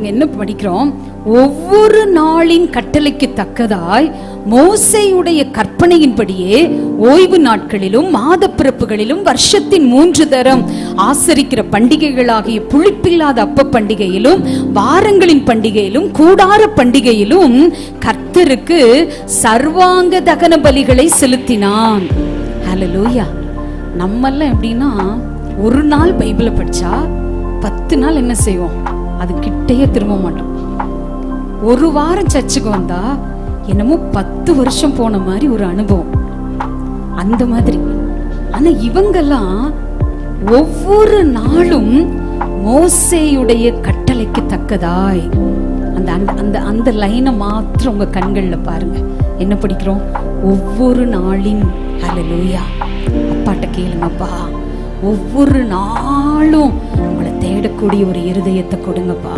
பாருங்க என்ன படிக்கிறோம். ஒவ்வொரு நாளின் கட்டளைக்கு தக்கதாய் மோசேயுடைய கற்பனையின்படியே ஓய்வு நாட்களிலும் மாத பிறப்புகளிலும் வருஷத்தின் 3 தரம் ஆசரிக்கிற பண்டிகைகளாகிய புளிப்பில்லாத அப்ப பண்டிகையிலும் வாரங்களின் பண்டிகையிலும் கூடார பண்டிகையிலும் கர்த்தருக்கு சர்வாங்க தகன பலிகளை செலுத்தினான். ஹல்லேலூயா. நம்மெல்லாம் எப்படின்னா, ஒரு நாள் பைபிளை படிச்சா 10 நாள் என்ன செய்வோம், அது கிட்டையே திரும்ப மாட்டோம். ஒரு வாரம் சர்ச்சுக்கு வந்தா என்னமோ 10 வருஷம் போன மாதிரி ஒரு அனுபவம், அந்த மாதிரி. ஆனா இவங்கெல்லாம் ஒவ்வொரு நாளும் மோசேயுடைய கட்டளைக்கு தக்கதாய் அந்த அந்த அந்த லைனை மாத்திரம் உங்க கண்கள்ல பாருங்க. என்ன படிக்கிறோம்? ஒவ்வொரு நாளின். ஹல்லேலூயா. அப்பாட்ட கேளுங்கப்பா, ஒவ்வொரு நாளும் உங்களை தேடக்கூடிய ஒரு இருதயத்தை கொடுங்கப்பா.